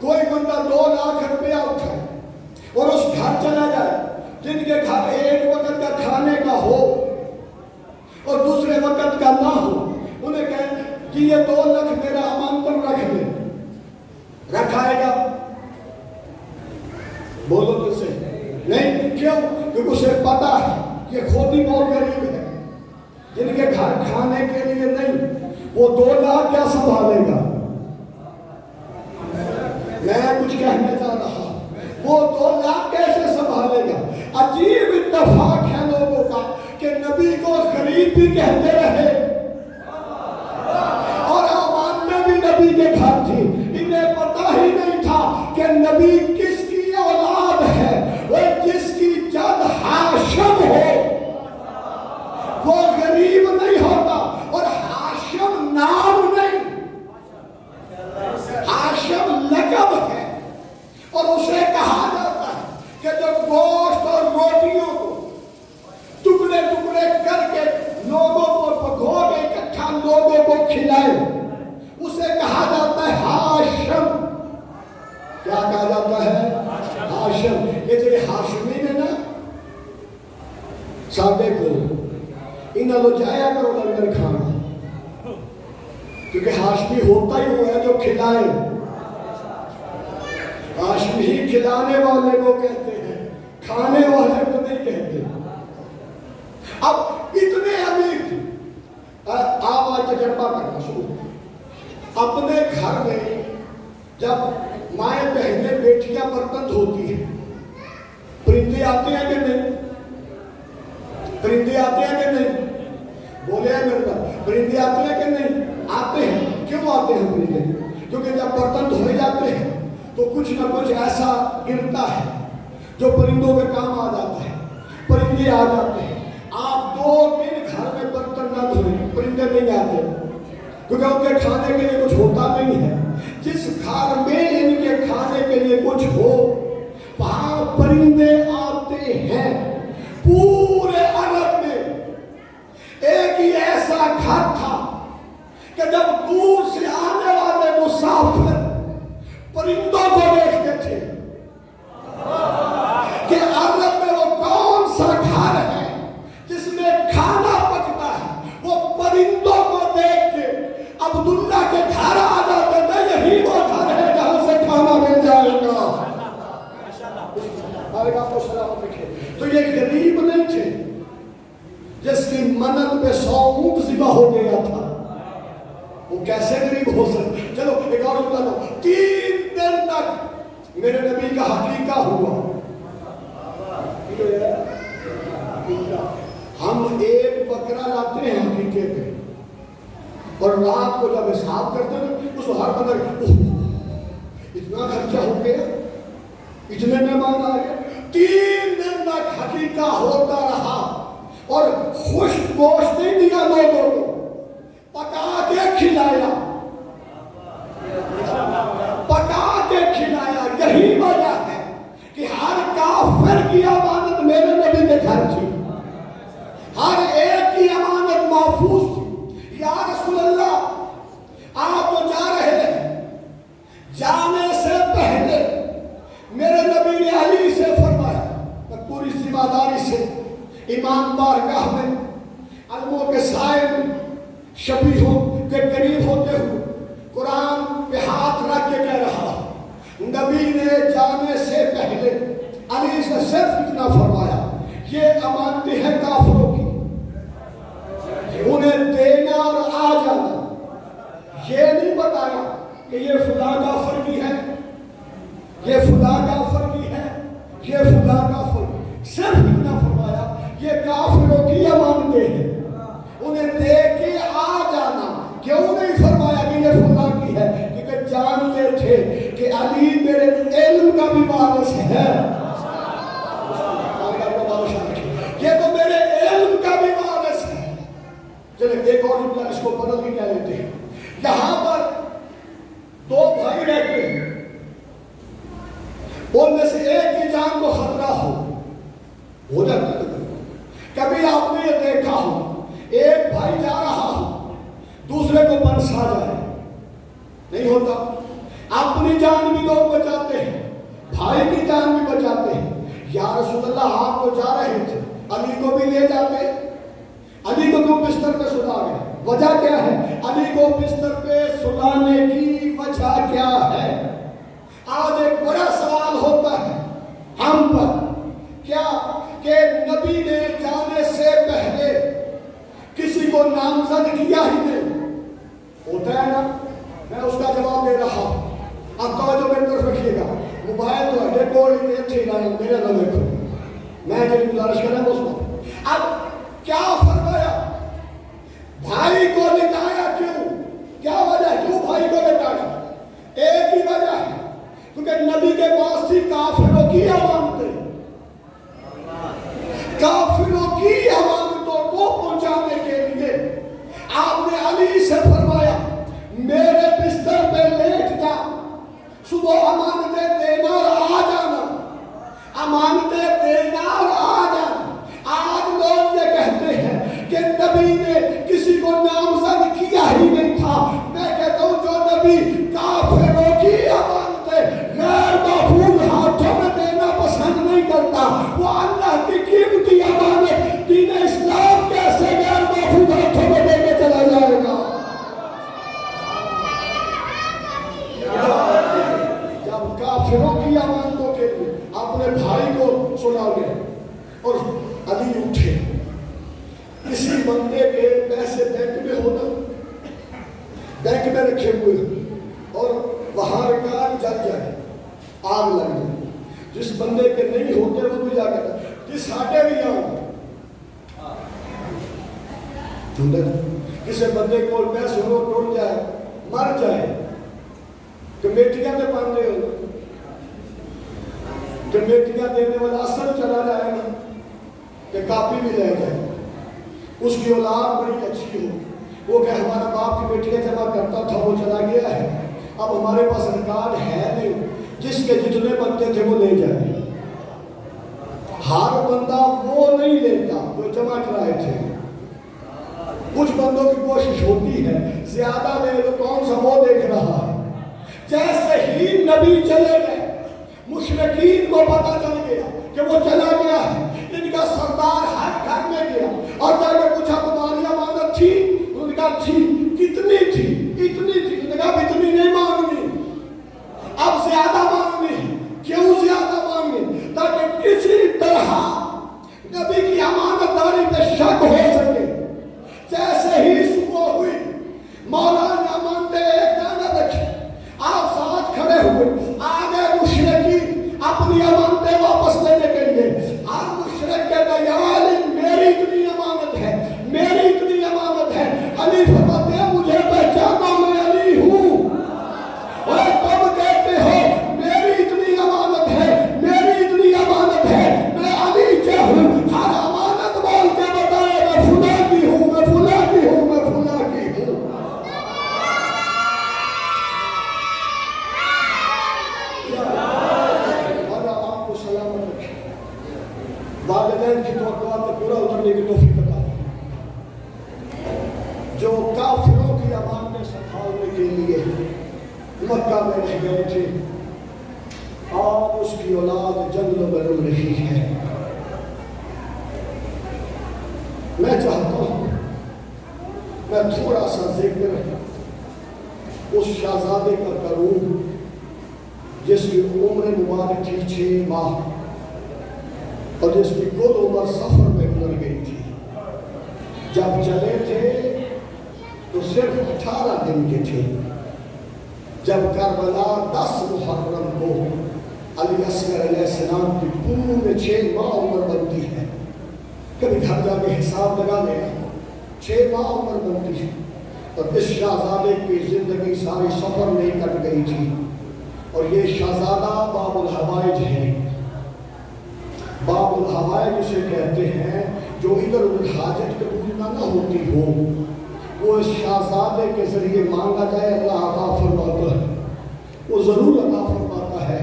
کوئی بندہ 2 لاکھ روپیہ اٹھائے اور اس گھر چلا جائے جن کے گھر ایک وقت کا کھانے کا ہو اور دوسرے وقت کا نہ ہو، انہیں کہیں کہ یہ 2 لاکھ میرا امانتن رکھ لے، رکھائے گا؟ بولو تو سے نہیں، کیوں؟ کیونکہ اسے پتا ہے یہ خود ہی بہت غریب ہے، جن کے گھر کھانے کے لیے نہیں، وہ 2 لاکھ کیا سنبھالے گا؟ میں کچھ کہنے جا رہا وہ 2 لاکھ کیسے سنبھالے گا؟ عجیب اتفاق ہے لوگوں کا کہ نبی کو غریب بھی کہتے رہے اور امانتیں بھی نبی کے گھر تھی. انہیں پتہ ہی نہیں تھا کہ نبی کس کی اولاد ہے. وہ جس کی جد ہاشم ہو وہ غریب نہیں ہوتا. اور ہاشم نام نہیں، ہاشم لقب ہے. اور اسے کہا جاتا ہے کہ جو گوشت اور روٹیوں کو ٹکڑے ٹکڑے کر کے لوگوں کو پکو کے اکٹھا لوگوں کو کھلائے، اسے کہا جاتا ہے ہاشم. کیا کہا جاتا ہے؟ ہاشم. یہ جو ہاشمی نے نا سادے کو انہاں لو جایا کرو لنگر کھانا، کیونکہ ہاشمی ہوتا ہی ہوا ہے جو کھلائے. ہاشمی کھلانے والے کو کہتے ہیں، کھانے والے کو نہیں کہتے. اب اتنے امیر تھے. آپ آج تجربہ کرنا شروع. اپنے گھر میں جب مائیں بہنیں بیٹیاں برتن دھوتی ہیں، پرندے آتے ہیں کہ نہیں؟ پرندے آتے ہیں کہ نہیں؟ بولے ہیں میرے پاس پرندے آتے ہیں کہ نہیں؟ آتے ہیں. کیوں آتے ہیں پرندے؟ کیونکہ جب برتن دھوئے جاتے ہیں تو کچھ نہ کچھ ایسا گرتا ہے جو پرندوں کے کام آ جاتا ہے. پرندے آ جاتے ہیں. آپ 2 دن گھر میں برتن نہ دھوئیں، پرندے نہیں آتے، کیونکہ ان کے کھانے کے لیے کچھ ہوتا نہیں ہے. جس گھر میں ان کے کھانے کے لیے کچھ ہو وہاں پرندے آتے ہیں. پورے عرب میں ایک ہی ایسا گھر تھا کہ جب دور سے آنے والے مسافر پرندوں کو دیکھتے تھے کہ عرب میں وہ کون سا گھر ہے جس میں کھانا پکتا ہے. وہ پرندوں کو دیکھ کے عبداللہ کے گھر آ جاتے تھے. یہی وہ گھر ہے جہاں سے کھانا مل جائے گا. تو یہ غریب نہیں تھے جس کی منت پہ 100 اونٹ ذبح ہو گیا تھا. وہ کیسے غریب ہو سکتے؟ چلو ایک اور بتا دو. 3 دن تک میرے نبی کا حقیقہ ہوا. ہم ایک بکرا لاتے ہیں حقیقے پہ اور رات کو جب حساب کرتے ہیں اس کو ہر بندہ اتنا خرچہ ہو گیا، اتنے مہمان آ گئے. 3 دن تک حقیقہ ہوتا رہا اور خشک گوشت نہیں دیا لوگوں کو، پکا کے کھلایا، پکا کے کھلایا. یہی وجہ ہے کہ ہر کافر کی امانت میرے نبی کے گھر تھی. ہر ایک کی امانت محفوظ تھی. یا رسول اللہ آپ تو جا رہے ہیں، جانے سے پہلے میرے نبی نے علی سے فرمایا، میں پوری ذمہ داری سے امام بارگاہ میں علموں کے سائے میں شبیہوں کے قریب ہوتے ہوئے قرآن پہ ہاتھ رکھ کے کہہ رہا، نبی نے جانے سے پہلے علی سے صرف اتنا فرمایا، یہ امانتیں ہیں کافروں کی، انہیں دینا اور آ جانا. یہ نہیں بتایا کہ یہ فلاں کافر کی ہے، یہ فلاں کافر کی ہے، یہ فلاں کافر کی. صرف اتنا فرمایا یہ کافروں کی امانتیں ہیں، انہیں دے کے آ جانا. کیوں نہیں فرمایا کہ یہ فلاں کی ہے؟ کیونکہ جانتے تھے کہ علی میرے علم کا بھی وارث ہے. یہ تو میرے علم کا بھی وارث ہے. چلے ایک اور جملہ اس کو بدل کے کیا لیتے ہیں. یہاں پر 2 بھائی رہتے ہیں، ان میں سے ایک کی جان کو خطرہ ہو جاتا ہے. کبھی آپ نے یہ دیکھا ہو ایک بھائی جا رہا ہو دوسرے کو بنس آ جائے؟ نہیں ہوتا. اپنی جان بھی لوگ بچاتے ہیں، بھائی کی جان بھی بچاتے ہیں. یا رسول اللہ آپ کو جا رہے تھے، علی کو بھی لے جاتے. علی کو کیوں بستر پہ سلا گئے؟ وجہ کیا ہے؟ علی کو بستر پہ سلانے کی وجہ کیا ہے؟ آج ایک بڑا سوال ہوتا ہے ہم پر، کیا کہ نبی نے جانے سے پہلے کسی کو نامزد کیا ہی نہیں ہوتا ہے نا. میں اس کا جواب دے رہا ہوں، آپ توجہ میری طرف رکھیے گا. موبائل تو ہے کوئی تھے نا میرے نہ دیکھو میں تیری گزارش کر رہا ہوں اس کو اب کیا فرمایا بھائی کو لٹایا کیوں کیا وجہ ہے کیوں بھائی کو لٹایا ایک ہی وجہ ہے کیونکہ نبی کے پاس تھی کافروں کی امانتیں کافروں کی امانتوں کو پہنچانے کے لیے آپ نے علی سے فرمایا میرے بستر پہ لیٹ جا صبح امانتیں دینا اور آ جانا امانتیں دینا اور آ جانا آج لوگ یہ کہتے ہیں کہ نبی نے کسی کو نامزد کیا ہی نہیں تھا میں کہتا ہوں جو نبی کافروں کی امانتیں غیر محفوظ ہاتھوں میں دینا پسند نہیں کرتا وہ اللہ کی قیمتی امانت دین اسلام کیسے غیر محفوظ ہاتھوں میں دے کے چلا جائے گا جب کافروں کی امانتوں کے لیے اپنے بھائی کو سنا گیا اور علی اٹھے کسی بندے کے پیسے بینک میں ہونا بینک میں رکھے ہوئے اور وہاں ریکارڈ جل جائے آگ لگ جائے جس بندے کے نہیں ہوتے وہ بھی جا کر جس ہاٹے بھی آؤں کسی بندے کو پیسے ہو ٹوٹ جائے مر جائے کمیٹیاں میں باندھے ہو کمیٹیاں دینے والا اثر چلا جائے گا کہ کاپی بھی لے جائے اس کی اولاد بڑی اچھی ہو وہ کہ ہمارا باپ کی بیٹیاں جمع کرتا تھا وہ چلا گیا ہے اب ہمارے پاس ریکارڈ ہے نہیں جس کے جتنے بندے تھے وہ لے جائے ہر بندہ وہ نہیں لیتا جو جمع کرائے تھے کچھ بندوں کی کوشش ہوتی ہے زیادہ لے تو کون سا وہ دیکھ رہا ہے جیسے ہی نبی چلے گئے مشرکین کو پتا چل گیا کہ وہ چلا گیا ہے ان کا سردار ہر گھر میں گیا اور جا کے پوچھا تمہاری امانت تھی انہوں نے کہا تھی کتنی تھی اتنی تھی انہوں نے کہا اتنی نہیں مانگنی اب زیادہ مانگنی کیوں زیادہ مانگنی تاکہ کسی طرح نبی کی امانت داری پہ شک ہو سکے جیسے ہی صبح ہوئی مولا نے امانتیں ایک جانب رکھی آپ ساتھ کھڑے ہوئے آگے مشرکین اپنی امانتیں واپس لینے کے لیے ہر مشرک کہتا ہے یا علی میری اتنی امانت ہے میری اتنی امانت ہے علی فرماتے ہیں مجھے پہچانا میں علی ہوں اور تم کہتے ہو میری اتنی امانت ہے میری اتنی امانت ہے میں علی کیا ہوں ہر امانت بول کے بتائے میں فلاں کی ہوں میں فلاں کی ہوں میں فلاں کی ہوں والدین کی توقعات پورا اترنے کی توفیق عطا جو کافروں کی امانتیں سنبھالنے کے لیے مکہ میں رہ گئے تھے آج اس کی اولاد جنگلوں میں رو رہی ہے میں چاہتا ہوں میں تھوڑا سا ذکر اس شہزادے کا کروں جس کی عمر مبارک تھی 6 ماہ اور جس کی کل عمر سفر میں گزر گئی تھی جب چلے تھے تو صرف 18 دن کے تھے جب کربلا 10 محرم کو علی اصغر علیہ السلام کی پورے 6 ماہ عمر بنتی ہے کبھی گھر جا کے حساب لگا لینا 6 ماہ عمر بنتی ہے اور اس شہزادے کی زندگی ساری سفر میں ہی کٹ گئی تھی اور یہ شہزادہ باب الحوائج ہے باب الحوائج اسے کہتے ہیں جو ادھر ادھر حاجت قبول نہ ہوتی ہو وہ اس شہزادے کے ذریعے مانگا جائے اللہ عطا فرماتا ہے وہ ضرور عطا فرماتا ہے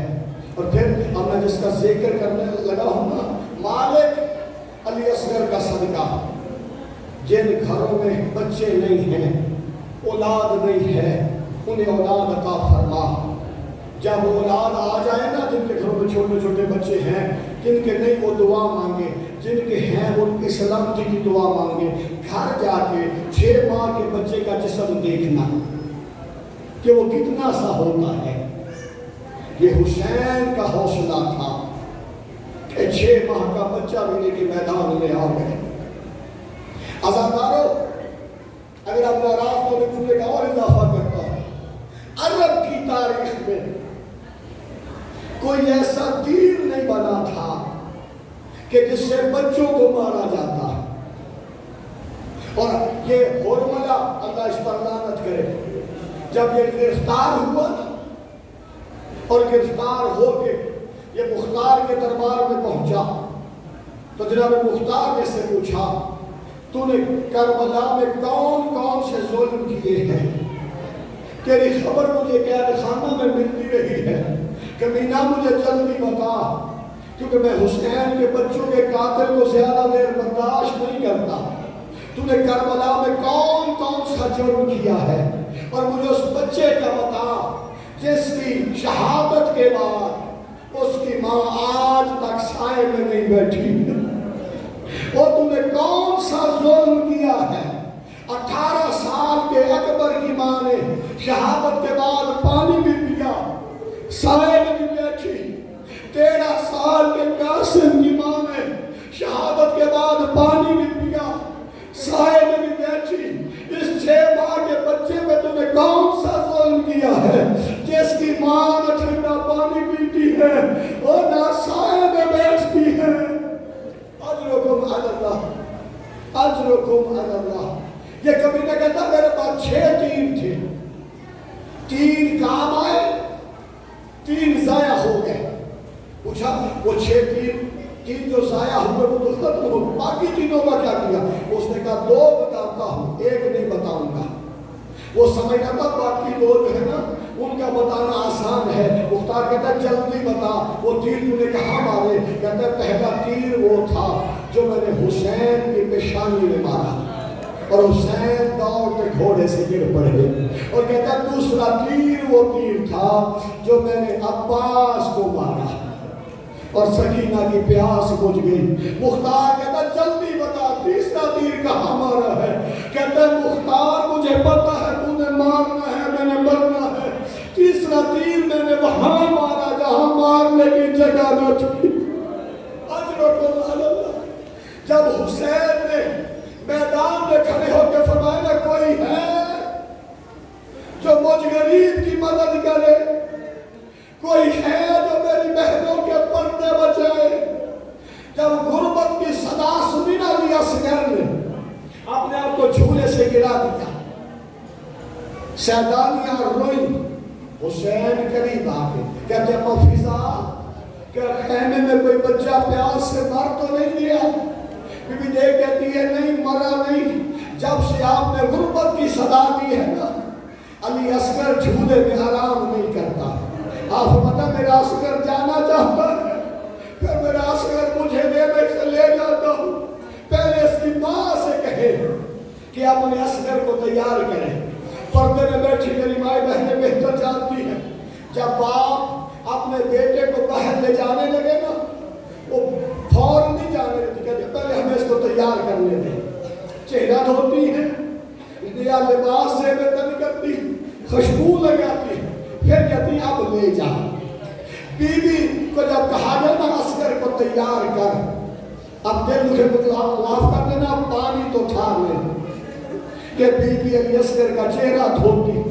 اور پھر اب میں جس کا ذکر کرنے لگا ہوں نا مالک علی اصغر کا صدقہ جن گھروں میں بچے نہیں ہیں اولاد نہیں ہے انہیں اولاد عطا فرما جب اولاد آ جائے نا جن کے گھروں میں چھوٹے چھوٹے بچے ہیں جن کے نہیں وہ دعا مانگے جن کے ہیں وہ ان کی سلامتی کی دعا مانگے گھر جا کے 6 ماہ کے بچے کا جسم دیکھنا کہ وہ کتنا سا ہوتا ہے یہ حسین کا حوصلہ تھا کہ 6 ماہ کا بچہ ملنے کے میدان میں آ گئے عزادارو اگر اپنا راز کو جملے کا اور اضافہ کرتا ہے عرب کی تاریخ میں کوئی ایسا تیر نہیں بنا تھا کہ جس سے بچوں کو مارا جاتا. اور یہ ہورملہ اللہ اس پر لعنت کرے جب یہ گرفتار ہوا نا اور گرفتار ہو کے یہ مختار کے دربار میں پہنچا تو جناب مختار نے سے پوچھا تو نے کربلا میں کون کون سے ظلم کیے ہیں؟ تیری خبر مجھے قید خانہ میں ملتی رہی ہے کہ مینا مجھے جلدی بتا کیونکہ میں حسین کے بچوں کے قاتل کو زیادہ دیر برداشت نہیں کرتا. تو نے کربلا میں کون کون سا جرم کیا ہے اور مجھے اس بچے کا بتا جس کی شہادت کے بعد اس کی ماں آج تک سائے میں نہیں بیٹھی. اور تو نے کون سا ظلم کیا ہے؟ 18 سال کے اکبر کی ماں نے شہادت کے بعد پانی بھی پیا سائے میں بھی بیٹھی. 13 سال کے قاسم کی ماں نے شہادت کے بعد پانی بھی پیا سائے میں بھی بیٹھی. اس 6 ماہ کے بچے میں تم نے کون سا ظلم کیا ہے جس کی ماں نہ ٹھنڈا پانی پیتی ہے اور نہ سائے میں بیٹھتی ہے؟ اجرکم علی اللہ، اجرکم علی اللہ. یہ کبھی نہ کہتا میرے پاس 6 تیر تھے، 3 کام آئے 3 ضائع ہو گئے. پوچھا وہ 6 تین جو ضائع ہوئے وہ تو ختم ہو، باقی تینوں کا کیا کیا؟ اس نے کہا 2 بتاتا ہوں 1 نہیں بتاؤں گا. وہ سمجھتا تھا باقی 2 جو ہے نا ان کا بتانا آسان ہے. مختار کہتا ہے جلدی بتا وہ تیر تو نے کہاں مارے؟ کہتا ہے پہلا تیر وہ تھا جو میں نے حسین کی پیشانی میں مارا اور حسین دوڑ کے گھوڑے سے گر پڑے. اور کہتا ہے دوسرا تیر وہ تیر تھا جو میں نے عباس کو مارا اور سکینہ کی پیاس بجھ گئی. مختار کہتا جلدی بتا تیسرا تیر کہاں مارا ہے؟ کہتا ہے مختار مجھے پتا ہے تو نے مارنا ہے میں نے مرنا ہے. تیسرا تیر میں نے وہاں مارا جہاں مارنے کی جگہ نہ تھی. اجرکم علی اللہ. جب حسین نے میدان میں کھڑے ہو کے فرمایا کوئی ہے جو مجھ غریب کی مدد کرے، کوئی ہے جو میری بہنوں کے پردے بچائے. جب غربت کی صدا سنی نہ علی اصغر نے اپنے آپ کو جھولے سے گرا دیا. سیدانیاں روئی. حسین قریب آ کے کہتے ہیں مفیزہ کہ خیمے میں کوئی بچہ پیاس سے مر تو نہیں گیا؟ بی بی دے کہتی ہے نہیں مرا نہیں. جب سے آپ نے غربت کی صدا دی ہے نا علی اصغر جھولے میں آرام نہیں کرتا. آپ پتہ میرا اصغر جانا چاہتا ہے پھر میرا اصغر مجھے دینے سے لے جاتا ہوں. پہلے اس کی ماں سے کہے کہ آپ اپنے اصغر کو تیار کریں. پردے میں بیٹھی میری مائیں بہنیں بہتر جانتی ہیں جب باپ اپنے بیٹے کو باہر لے جانے لگے نا وہ فوراً نہیں جانے دیتی، کہتے پہلے ہمیں اس کو تیار کرنے دیں. چہرہ دھوتی ہے، نیا لباس سے بہتر کرتی، خوشبو لگاتی، پھر کہتی اب لے جا. بی بی کو جب کہا جائے نا اصغر کو تیار کر، اب دل مجھے معاف کر دینا پانی تو ٹھار لے. کہ بی بی علی اصغر کا چہرہ دھوتی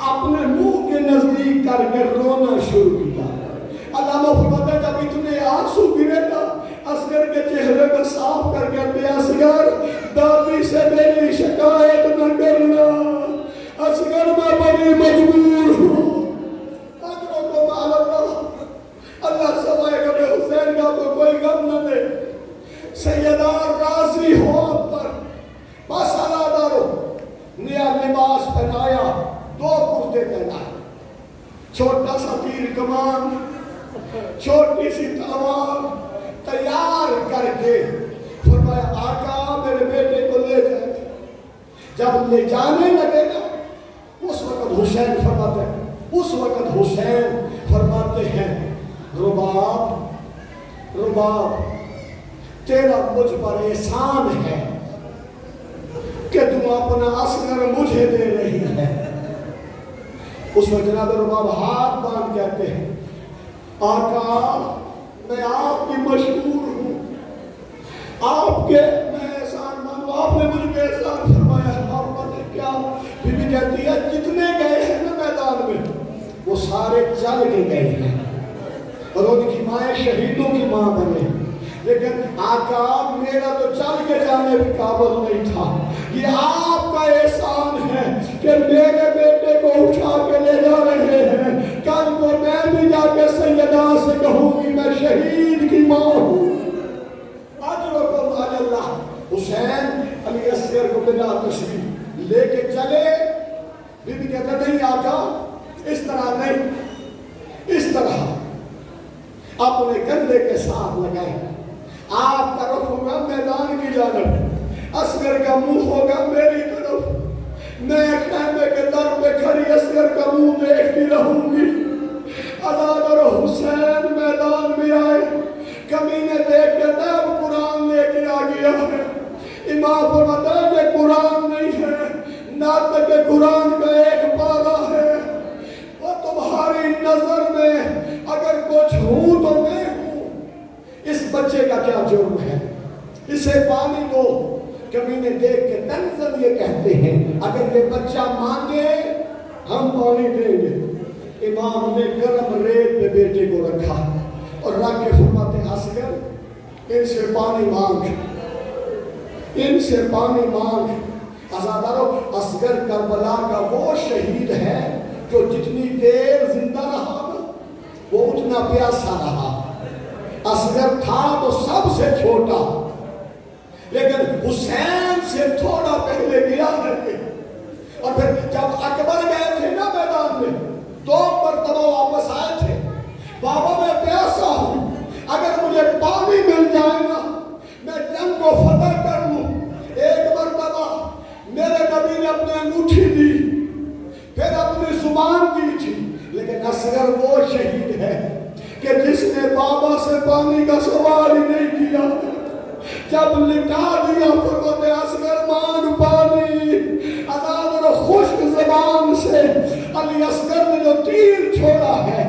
اپنے منہ کے نزدیک کر کے رونا شروع کیا. علامہ فرماتا ہے جب اتنے آنسو گرے نا اصغر کے چہرے کو صاف کر کے اپنے اصغر دادی سے میری شکایت نہ کرنا، اصغر میں بڑی مجبور ہوں. اجرکم علی اللہ. اللہ سوائے کہ حسین کا کوئی غم نہ دے. سیدہ راضی ہو آپ پر بس ارادہ رو. نیا لباس پہنایا، 2 کرتے پہنائے، چھوٹا سا تیر کمان، چھوٹی سی تلوار تیار کر کے فرمایا آقا میرے بیٹے کو لے جائے. جب لے جانے لگے نا اس وقت حسین فرماتے ہیں رباب تیرا مجھ پر احسان ہے کہ تم اپنا اصغر مجھے دے رہی ہے. اس وقت جناب رباب ہاتھ باندھ کہتے ہیں آقا میں آپ کی مشکور ہوں، آپ کے میں احسان مانو، آپ نے مجھ پہ احسان فرمایا. آپ پتہ کیا بی بی کہتی ہے جتنے گئے ہیں نا میدان میں وہ سارے چل کے گئے ہیں. شہیدوں کی ماں بنے، لیکن آقا میرا تو چل کے جانے بھی قابل نہیں تھا، یہ آپ کا احسان ہے کہ میرے بیٹے کو اٹھا کے لے جا رہے ہیں، کل کو میں بھی جا کے سیدہ سے کہوں گی میں شہید کی ماں ہوں۔ اجرکم علی اللہ۔ حسین علی اصغر کو بلا تشریف لے کے چلے، بی بی کہتا نہیں آقا اس طرح نہیں، اس طرح اپنے کندھے کے ساتھ لگائے، آپ کا رخ ہوگا میدان کی جانب، اصغر کا منہ ہوگا میری طرف، میں خیمے کے در پہ کھڑی اصغر کا منہ دیکھتی رہوں گی۔ عزادر حسین میدان میں آئے، کمینے دیکھ کے تب قرآن لے کے آ گیا ہے۔ امام فرماتا ہے کہ قرآن نہیں ہے، ناطق قرآن کا ایک پارہ ہے، وہ تمہاری نظر میں اگر کچھ ہوں تو میں ہوں، اس بچے کا کیا جرم ہے، اسے پانی دو۔ کمینے دیکھ کے تنزل یہ کہتے ہیں اگر یہ بچہ مانگے ہم پانی دیں گے۔ امام نے گرم ریت پہ بیٹے کو رکھا اور رکھ کے فرماتے ہیں اصغر ان سے پانی مانگ، ان سے پانی مانگ۔ عزادارو اصغر کربلا کا وہ شہید ہے جو جتنی دیر زندہ رہا وہ اتنا پیاسا رہا۔ اصغر تھا تو سب سے چھوٹا، لیکن حسین سے تھوڑا پہلے گیا ہے۔ اور پھر جب اکبر گئے تھے نا میدان میں، 2 مرتبہ واپس آئے تھے، بابا میں پیاسا ہوں، اگر مجھے پانی مل جائے نا میں جنگ کو فتح کر لوں۔ ایک مرتبہ میرے نبی نے اپنے انگوٹھی دی، پھر اپنی زبان دی تھی، لیکن اصغر وہ شہید ہے کہ جس نے بابا سے پانی کا سوال ہی نہیں کیا، جب لٹا دیا فرماتے اصغر مانگ پانی۔ عذاب اور خشک زبان سے علی اصغر نے جو تیر چھوڑا ہے،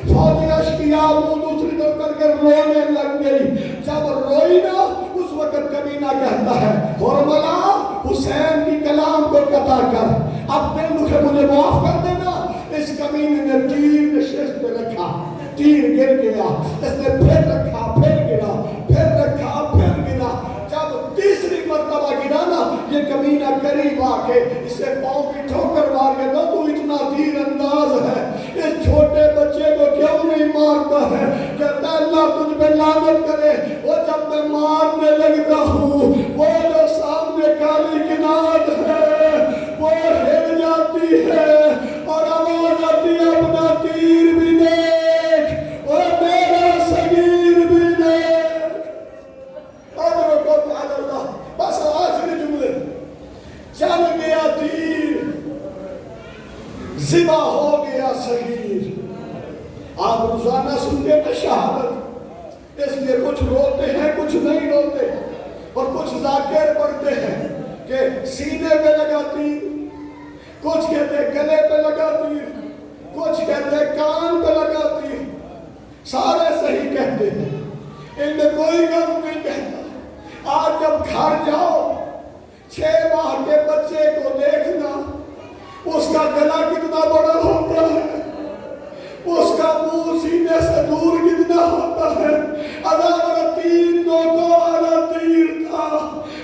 فوجی اشکیا منہ دوسری طرف کر کے رونے لگ گئی۔ جب روئی نا اس وقت کمینہ کہتا ہے حرملا حسین کی کلام کو قطع کر، اب دل مجھے معاف کر دینا۔ اس کمینے نے تیر نشست پہ رکھا، تیر گر گیا، اس نے پھر رکھا، پھر گرا، پھر رکھا، پھر گرا۔ جب تیسری مرتبہ گرا نا یہ کمینہ قریب آ کے اسے پاؤں کی ٹھوکر مار کے تو اتنا تیر انداز ہے، اس چھوٹے بچے کو کیوں نہیں مارتا ہے؟ کہتا ہے اللہ تجھ پہ لعنت کرے، وہ جب میں مارنے لگتا ہوں وہ جو سامنے کالی کناد ہے وہ ہل جاتی ہے اور آواز آتی ہے اپنا تیر بھی دیکھ اور میرا صغیر بھی دیکھ۔ اجرکم علی اللہ۔ بس آخری جملے، چل گیا تیر، ذبح ہو گیا صغیر۔ آپ روزانہ سنتے ہیں شہادت، اس لیے کچھ روتے ہیں کچھ نہیں روتے، اور کچھ ذاکر پڑھتے ہیں کہ سینے پہ لگا تیر، کچھ کہتے ہیں گلے پہ لگا تیر، کچھ کہتے ہیں کان پہ لگا تیر، سارے صحیح کہتے ہیں، ان میں کوئی غلط نہیں کہتا۔ آج جب گھر جاؤ 6 ماہ کے بچے کو دیکھنا، اس کا گلا کتنا بڑا ہوتا ہے، اس کا منہ سینے سے دور کتنا ہوتا ہے۔ عذاب 3 نوکوں والا تیر تھا،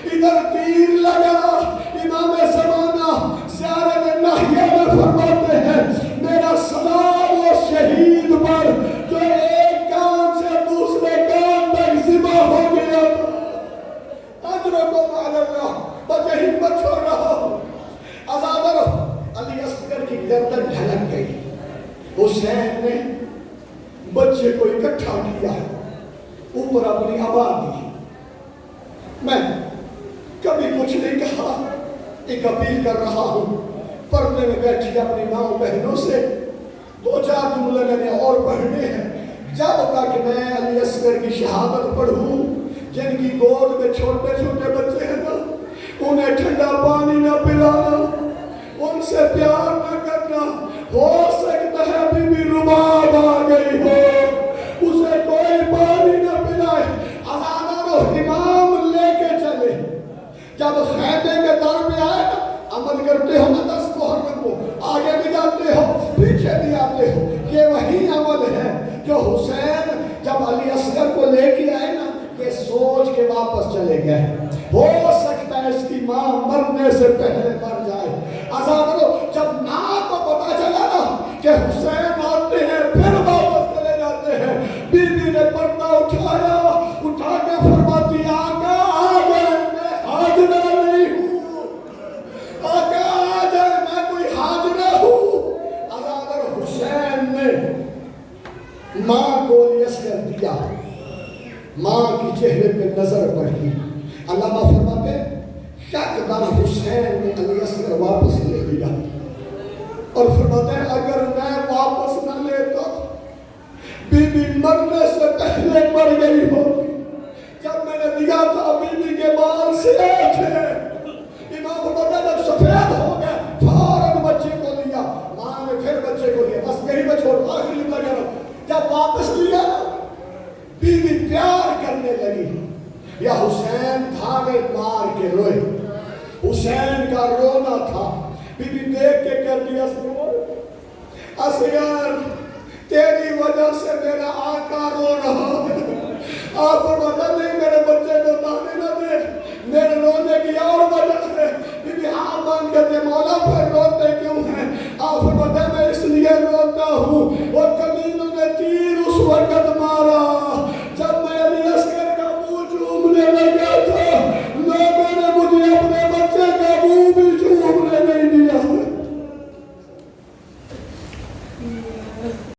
ادھر تیر لگا۔ امام زمانہ زیارت ناحیہ میں فرماتے ہیں میرا سلام اس شہید پر جو ایک کان سے دوسرے کان تک ذبح ہو گیا تھا۔ اجرکم علی اللہ۔ بس یہی ہمت چھوڑ رہا ہوں۔ عزادر علی اصغر کی گردن ڈھلک گئی۔ حسین نے بچے کو اکٹھا کیا، اوپر اپنی ابا دی۔ میں کبھی کچھ نہیں کہا، ایک اپیل کر رہا ہوں، پردے میں بیٹھی اپنی ماں بہنوں سے 2-4 جملے میں نے اور پڑھنے ہیں جب تک میں علی اصغر کی شہادت پڑھوں۔ جن کی گود میں چھوٹے چھوٹے بچے ہیں نا، انہیں ٹھنڈا پانی نہ پلانا، ان سے پیار نہ کرنا۔ ہو سکتا ہے بی بی رباب آ گئی ہو، اسے کوئی پانی نہ پلائے۔ عزادارو امام لے کے چلے، جب خیمے کے در میں آئے نا، عمل کرتے ہو نا 10 محرم کو، آگے بھی جاتے ہو پیچھے بھی آتے ہو، یہ وہی عمل ہے جو حسین جب علی اصغر لے کے آئے نا کہ سوچ کے واپس چلے گئے ہو سکتا ہے اس کی ماں مرنے سے پہلے مر جائے. عزیزو جب ماں کو پتا چلا نا کہ حسین آتے ہیں پھر واپس چلے جاتے ہیں, بی بی نے پردہ اٹھایا, اٹھا کے فرماتی آقا آ جائے میں حاضرہ نہیں ہوں, آقا آ جائے میں کوئی حاضرہ ہوں. عزیزو حسین نے ماں کو یس کر دیا, ماں کی چہرے پہ نظر پڑی. علامہ فرماتے یکدم حسین نے علی اصغر واپس لے لیا اور فرماتے ہیں اگر میں واپس نہ لیتا بی بی مرنے سے پہلے مر گئی ہوتی. جب میں نے دیا تھا بی بی کے بال سیاہ تھے, امام فرماتے ہیں جب سفید ہو گئے فوراً بچے کو لیا, ماں نے پھر بچے کو لیا, بس یہی میں چھوڑ آخری جملہ کہہ رہا ہوں. جب واپس لیا بی بی پیار کرنے لگی, یا حسین دھاگے مار کے روئے, حسین کا رونا تھا. بی بی دیکھ کے کہتی اصغر تیری وجہ سے میرا آقا رو رہا ہے. آپ فرماتا نہیں میرے بچے کو تانے نہ دے, میرے رونے کی اور وجہ سے. بی بی ہاں مان کہتے مولا پھر روتے کیوں ہیں؟ آپ فرماتا میں اس لیے روتا ہوں وہ کمینوں نے تیر اس وقت مار